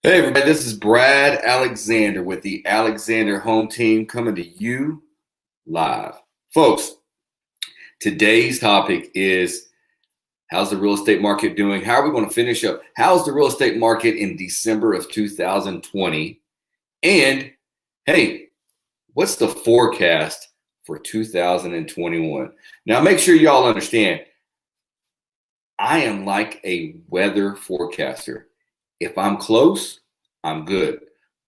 Hey everybody, this is Brad Alexander with the Alexander Home Team coming to you live. Folks, today's topic is how's the real estate market doing? How are we going to finish up? How's the real estate market in December of 2020? And hey, what's the forecast for 2021? Now, make sure y'all understand, I am like a weather forecaster. If I'm close, I'm good.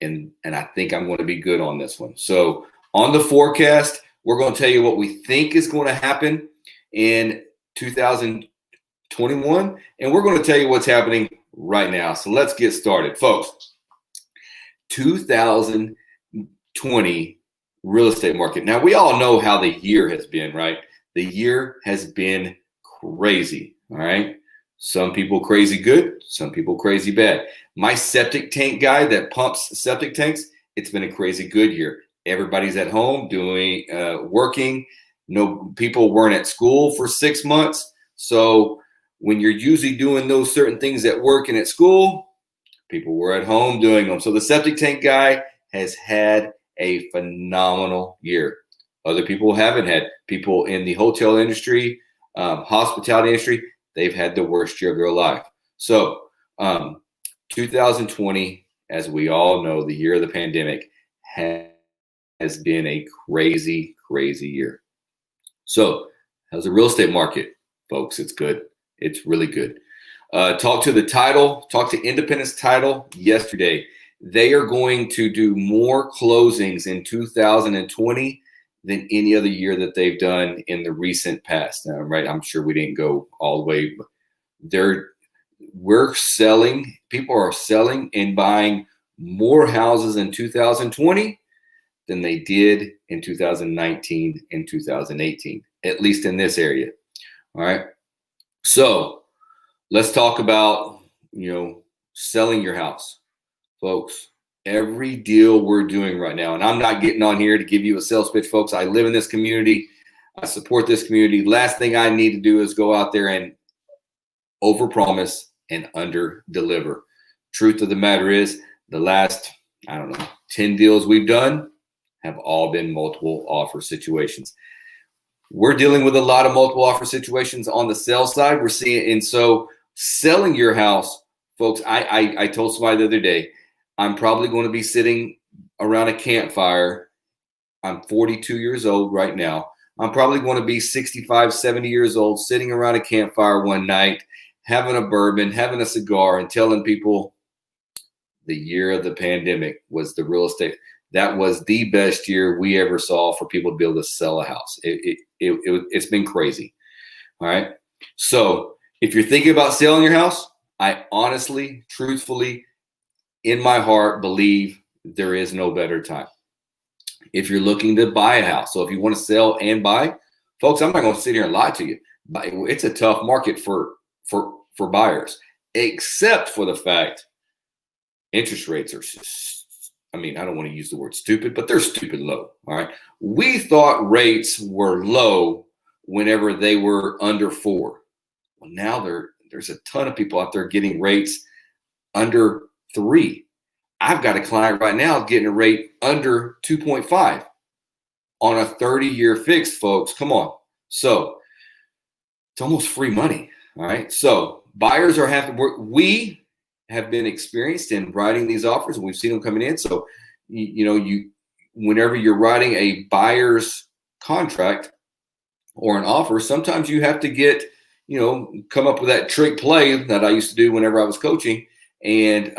And I think I'm going to be good on this one. So on the forecast, we're going to tell you what we think is going to happen in 2021. And we're going to tell you what's happening right now. So let's get started. Folks, 2020 real estate market. Now, we all know how the year has been, right? The year has been crazy. All right. Some people crazy good, some people crazy bad. My septic tank guy that pumps septic tanks, it's been a crazy good year. Everybody's at home doing working. No, people weren't at school for 6 months. So when you're usually doing those certain things at work and at school, people were at home doing them. So the septic tank guy has had a phenomenal year. Other people haven't had. People in the hotel industry, hospitality industry, they've had the worst year of their life. So 2020, as we all know, the year of the pandemic, has been a crazy, crazy year. So how's the real estate market, folks? It's good. It's really good. Talk to Independence Title yesterday. They are going to do more closings in 2020 than any other year that they've done in the recent past. Right? I'm sure we didn't go all the way. But we're selling. People are selling and buying more houses in 2020 than they did in 2019 and 2018, at least in this area. All right. So let's talk about, selling your house, folks. Every deal we're doing right now, and I'm not getting on here to give you a sales pitch, folks. I live in this community. I support this community. Last thing I need to do is go out there and overpromise and underdeliver. Truth of the matter is, the last, 10 deals we've done have all been multiple offer situations. We're dealing with a lot of multiple offer situations on the sales side. We're seeing, and so selling your house, folks, I told somebody the other day, I'm probably going to be sitting around a campfire. I'm 42 years old right now. I'm probably going to be 65, 70 years old, sitting around a campfire one night, having a bourbon, having a cigar, and telling people the year of the pandemic was the real estate. That was the best year we ever saw for people to be able to sell a house. It's been crazy. All right. So if you're thinking about selling your house, I honestly, truthfully, in my heart, believe there is no better time. If you're looking to buy a house, so if you want to sell and buy, folks, I'm not going to sit here and lie to you. It's a tough market for buyers, except for the fact interest rates are, I don't want to use the word stupid, but they're stupid low. All right. We thought rates were low whenever they were under 4. Well, now there's a ton of people out there getting rates under 3. I've got a client right now getting a rate under 2.5 on a 30-year fixed, folks. Come on. So it's almost free money. All right. So buyers we have been experienced in writing these offers, and we've seen them coming in. So, whenever you're writing a buyer's contract or an offer, sometimes you have to get, come up with that trick play that I used to do whenever I was coaching, and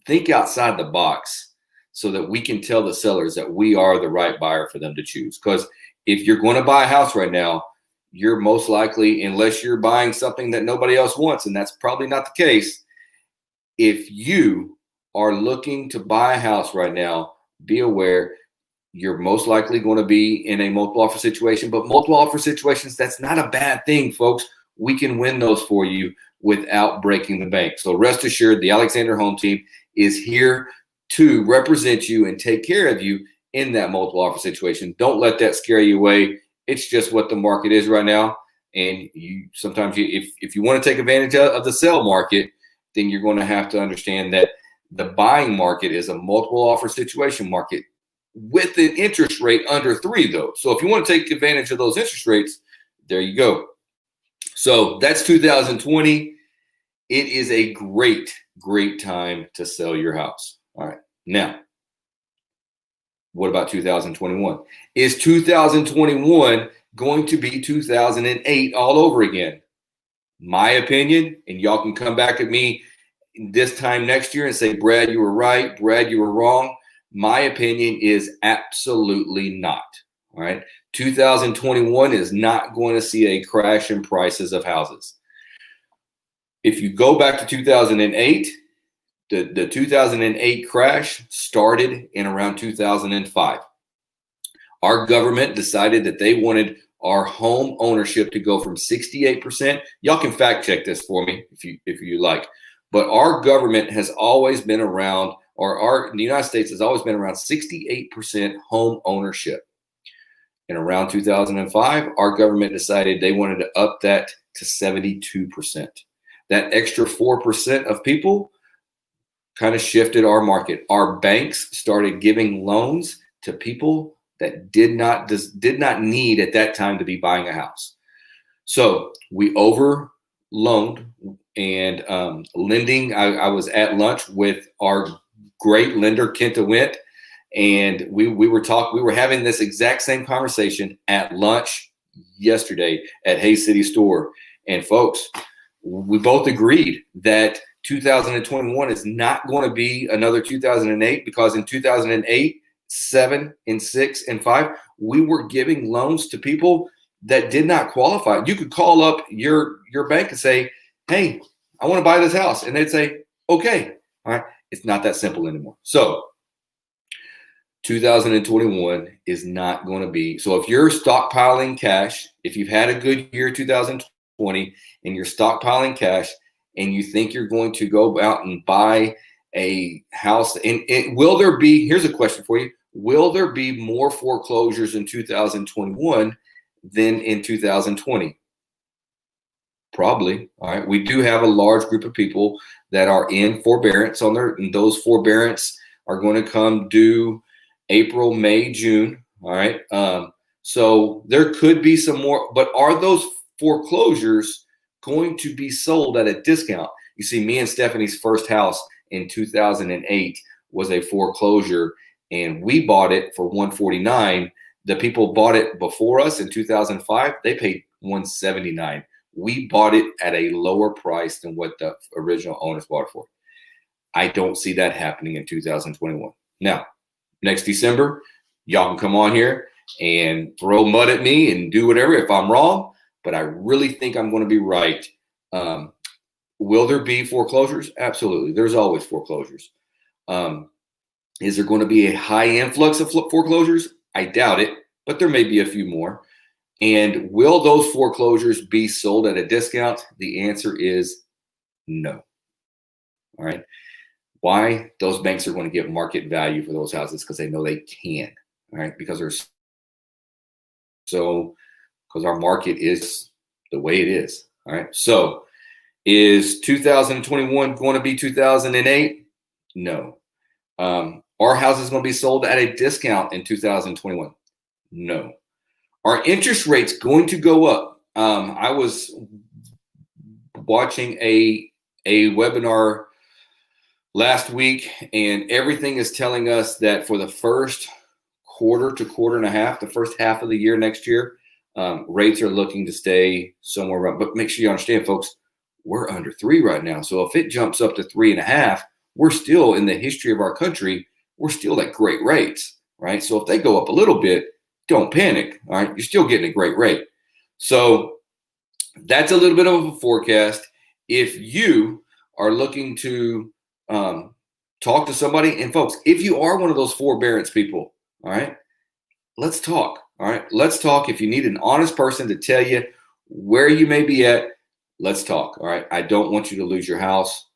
think outside the box so that we can tell the sellers that we are the right buyer for them to choose. Because if you're going to buy a house right now, you're most likely, unless you're buying something that nobody else wants, and that's probably not the case, if you are looking to buy a house right now, be aware you're most likely going to be in a multiple offer situation. But multiple offer situations, that's not a bad thing, folks. We can win those for you without breaking the bank. So rest assured, the Alexander Home Team is here to represent you and take care of you in that multiple offer situation. Don't let that scare you away. It's just what the market is right now. And if you want to take advantage of the sell market, then you're going to have to understand that the buying market is a multiple offer situation market with an interest rate under 3, though. So if you want to take advantage of those interest rates, there you go. So that's 2020. It is a great, great time to sell your house. All right. Now, what about 2021? Is 2021 going to be 2008 all over again? My opinion, and y'all can come back at me this time next year and say, Brad, you were right. Brad, you were wrong. My opinion is absolutely not. All right. 2021 is not going to see a crash in prices of houses. If you go back to 2008, the 2008 crash started in around 2005. Our government decided that they wanted our home ownership to go from 68%. Y'all can fact check this for me if you like. But our government has always been around, the United States has always been around 68% home ownership. And around 2005, our government decided they wanted to up that to 72%. That extra 4% of people kind of shifted our market. Our banks started giving loans to people that did not need at that time to be buying a house. So we over loaned and lending. I was at lunch with our great lender, Kenta Went, and we were having this exact same conversation at lunch yesterday at Hays City Store. And folks, we both agreed that 2021 is not going to be another 2008, because in 2008, 7 and 6 and 5, we were giving loans to people that did not qualify. You could call up your bank and say, hey, I want to buy this house. And they'd say, okay. All right. It's not that simple anymore. So 2021 is not going to be. So if you're stockpiling cash, if you've had a good year 2020 and you're stockpiling cash and you think you're going to go out and buy a house, and will there be, here's a question for you, will there be more foreclosures in 2021 than in 2020? Probably. All right. We do have a large group of people that are in forbearance on their, and those forbearance are going to come due April, May, June. All right. So there could be some more, but are those foreclosures going to be sold at a discount? You see, me and Stephanie's first house in 2008 was a foreclosure, and we bought it for $149. The people bought it before us in 2005. They paid $179. We bought it at a lower price than what the original owners bought it for. I don't see that happening in 2021. Now, next December, y'all can come on here and throw mud at me and do whatever if I'm wrong, but I really think I'm going to be right. Will there be foreclosures? Absolutely. There's always foreclosures. Is there going to be a high influx of foreclosures? I doubt it, but there may be a few more. And will those foreclosures be sold at a discount? The answer is no. All right. Why? Those banks are going to get market value for those houses because they know they can. All right. Because our market is the way it is. All right. So is 2021 going to be 2008? No. Are houses going to be sold at a discount in 2021? No. Are interest rates going to go up? I was watching a webinar last week, and everything is telling us that for the first quarter to quarter and a half, the first half of the year next year, rates are looking to stay somewhere around. But make sure you understand, folks, we're under 3 right now. So if it jumps up to 3.5, we're still, in the history of our country, we're still at great rates, right? So if they go up a little bit, don't panic. All right. You're still getting a great rate. So that's a little bit of a forecast. If you are looking to talk to somebody, and folks, if you are one of those forbearance people, all right, let's talk. All right. Let's talk. If you need an honest person to tell you where you may be at, let's talk. All right. I don't want you to lose your house.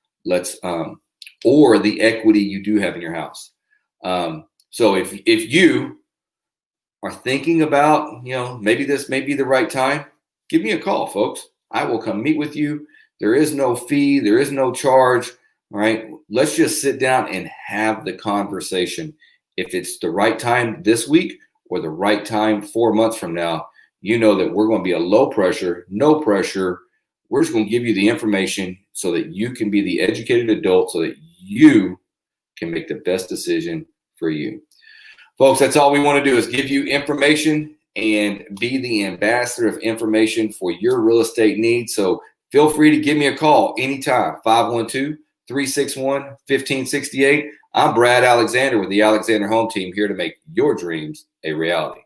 Or the equity you do have in your house. So if you are thinking about, maybe this may be the right time, give me a call, folks. I will come meet with you, There is no fee. There is no charge. All right. Let's just sit down and have the conversation. If it's the right time this week or the right time 4 months from now, you know that we're going to be a low pressure, no pressure. We're just going to give you the information so that you can be the educated adult so that you can make the best decision for you. Folks, that's all we want to do is give you information and be the ambassador of information for your real estate needs. So feel free to give me a call anytime, 512-361-1568. I'm Brad Alexander with the Alexander Home Team, here to make your dreams a reality.